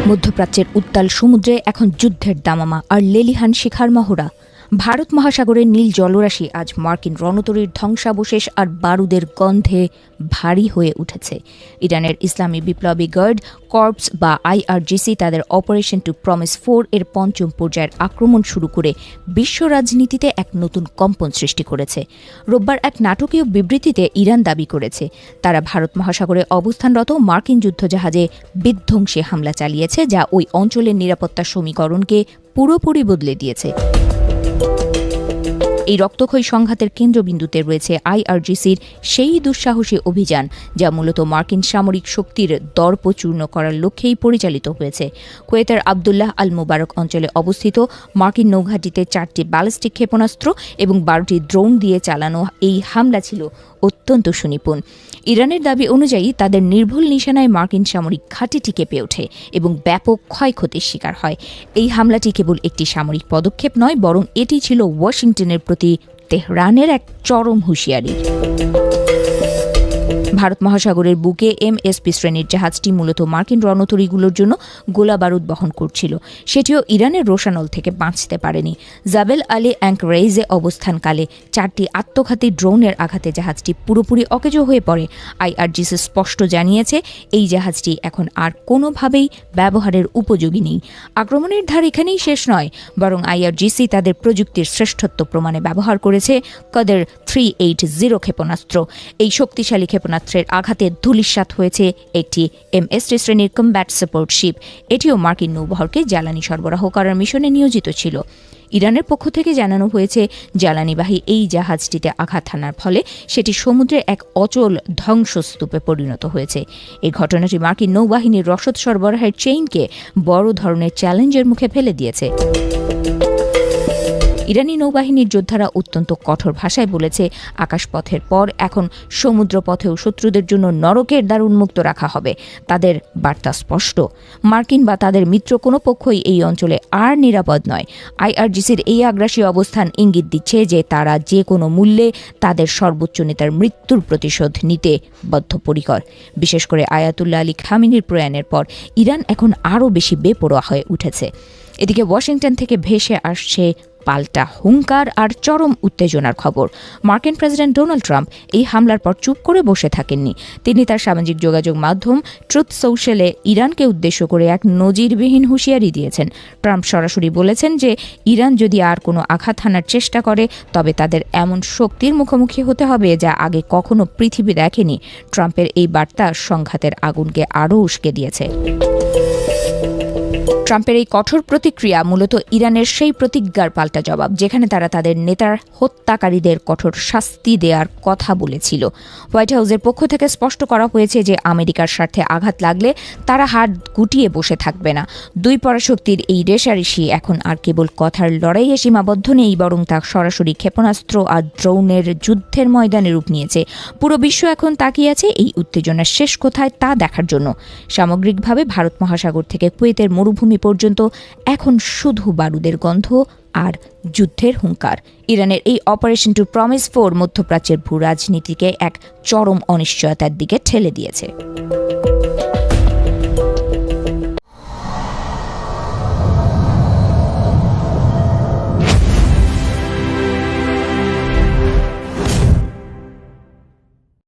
মধ্যপ্রাচ্যের উত্তাল সমুদ্রে এখন যুদ্ধের দামামা আর লেলিহান শিখার মহড়া। ভারত মহাসাগরের নীল জলরাশি আজ মার্কিন রণতরীর ধ্বংসাবশেষ আর বারুদের গন্ধে ভারী হয়ে উঠেছে। ইরানের ইসলামী বিপ্লবী গার্ড কর্পস বা IRGC তাদের অপারেশন টু প্রমিস 4 এর পঞ্চম পর্যায়ের আক্রমণ শুরু করে বিশ্ব রাজনীতিতে এক নতুন কম্পন সৃষ্টি করেছে। রোববার এক নাটকীয় বিবৃতিতে ইরান দাবি করেছে তারা ভারত মহাসাগরে অবস্থানরত মার্কিন যুদ্ধজাহাজে বিধ্বংসী হামলা চালিয়েছে, যা ওই অঞ্চলের নিরাপত্তা সমীকরণকে পুরোপুরি বদলে দিয়েছে। এই রক্তক্ষয়ী সংঘাতের কেন্দ্রবিন্দুতে রয়েছে IRGCর সেই দুঃসাহসী অভিযান যা মূলত মার্কিন সামরিক শক্তির দর্প চূর্ণ করার লক্ষ্যেই পরিচালিত হয়েছে। কুয়েতের আবদুল্লাহ আল মুবারক অঞ্চলে অবস্থিত মার্কিন নৌঘাঁটিতে 4টি ব্যালিস্টিক ক্ষেপণাস্ত্র এবং 12টি ড্রোন দিয়ে চালানো এই হামলা ছিল অত্যন্ত সুনিপুণ। ইরানের দাবি অনুযায়ী তাদের নির্ভুল নিশানায় মার্কিন সামরিক ঘাঁটিটি কেঁপে ওঠে এবং ব্যাপক ক্ষয়ক্ষতির শিকার হয়। এই হামলাটি কেবল একটি সামরিক পদক্ষেপ নয়, বরং এটি ছিল ওয়াশিংটনের প্রতি তেহরানের এক চরম হুঁশিয়ারি। ভারত মহাসাগরের বুকে MSP শ্রেণীর জাহাজটি মূলত মার্কিন রণতরীগুলোর জন্য গোলা বারুদ বহন করছিল। সেটিও ইরানের রোশানল থেকে বাঁচতে পারেনি। জাবেল আলী অ্যাঙ্করেজে অবস্থানকালে 4টি আত্মঘাতী ড্রোনের আঘাতে জাহাজটি পুরোপুরি অকেজো হয়ে পড়ে। IRGC স্পষ্ট জানিয়েছে এই জাহাজটি এখন আর কোনোভাবেই ব্যবহারের উপযোগী নেই। আক্রমণের ধার এখানেই শেষ নয়, বরং IRGC তাদের প্রযুক্তির শ্রেষ্ঠত্ব প্রমাণে ব্যবহার করেছে কদর 380 ক্ষেপণাস্ত্র। এই শক্তিশালী ক্ষেপণাস্ত্রের আঘাতে ধূলিসাৎ হয়েছে একটি MST শ্রেণীর কম্ব্যাট সাপোর্ট শিপ। এটিও মার্কিন নৌবহরকে জ্বালানি সরবরাহ করার মিশনে নিয়োজিত ছিল। ইরানের পক্ষ থেকে জানানো হয়েছে জ্বালানিবাহী এই জাহাজটিতে আঘাত হানার ফলে সেটি সমুদ্রে এক অচল ধ্বংসস্তূপে পরিণত হয়েছে। এই ঘটনাটি মার্কিন নৌবাহিনীর রসদ সরবরাহের চেইনকে বড় ধরনের চ্যালেঞ্জের মুখে ফেলে দিয়েছে। ইরানি নৌবাহিনীর যোদ্ধারা অত্যন্ত কঠোর ভাষায় বলেছে, আকাশপথের পর এখন সমুদ্রপথেও শত্রুদের জন্য নরকের দ্বার উন্মুক্ত রাখা হবে। তাদের বার্তা স্পষ্ট, মার্কিন বা তাদের মিত্র কোনো পক্ষই এই অঞ্চলে আর নিরাপদ নয়। IRGCর এই আগ্রাসী অবস্থান ইঙ্গিত দিচ্ছে যে তারা যে কোনো মূল্যে তাদের সর্বোচ্চ নেতার মৃত্যুর প্রতিশোধ নিতে বদ্ধপরিকর। বিশেষ করে আয়াতুল্লাহ আলী খামেনির প্রয়াণের পর ইরান এখন আরও বেশি বেপরোয়া হয়ে উঠেছে। এদিকে ওয়াশিংটন থেকে ভেসে আসছে পাল্টা হুঙ্কার আর চরম উত্তেজনার খবর। মার্কিন প্রেসিডেন্ট ডোনাল্ড ট্রাম্প এই হামলার পর চুপ করে বসে থাকেননি। তিনি তার সামাজিক যোগাযোগ মাধ্যম ট্রুথ সোশ্যালে ইরানকে উদ্দেশ্য করে এক নজিরবিহীন হুঁশিয়ারি দিয়েছেন। ট্রাম্প সরাসরি বলেছেন যে ইরান যদি আর কোনো আঘাত হানার চেষ্টা করে তবে তাদের এমন শক্তির মুখোমুখি হতে হবে যা আগে কখনো পৃথিবী দেখেনি। ট্রাম্পের এই বার্তা সংঘাতের আগুনকে আরও উস্কে দিয়েছে। ট্রাম্পের এই কঠোর প্রতিক্রিয়া মূলত ইরানের সেই প্রতিজ্ঞার পাল্টা জবাব যেখানে তারা তাদের নেতার হত্যাকারীদের কঠোর শাস্তি দেওয়ার কথা বলেছিল। হোয়াইট হাউসের পক্ষ থেকে স্পষ্ট করা হয়েছে যে আমেরিকার স্বার্থে আঘাত লাগলে তারা হাত গুটিয়ে বসে থাকবে না। দুই পরাশক্তির এই রেষারেষি এখন আর কেবল কথার লড়াইয়ে সীমাবদ্ধ নেই, বরং তা সরাসরি ক্ষেপণাস্ত্র আর ড্রোনের যুদ্ধের ময়দানে রূপ নিয়েছে। পুরো বিশ্ব এখন তাকিয়ে আছে এই উত্তেজনার শেষ কোথায় তা দেখার জন্য। সামগ্রিকভাবে ভারত মহাসাগর থেকে কুয়েতের মরুভূমি পর্যন্ত এখন শুধু বারুদের গন্ধ আর যুদ্ধের হুঙ্কার। ইরানের এই অপারেশন টু প্রমিস 4 মধ্যপ্রাচ্যের ভূ রাজনীতিকে এক চরম অনিশ্চয়তার দিকে ঠেলে দিয়েছে।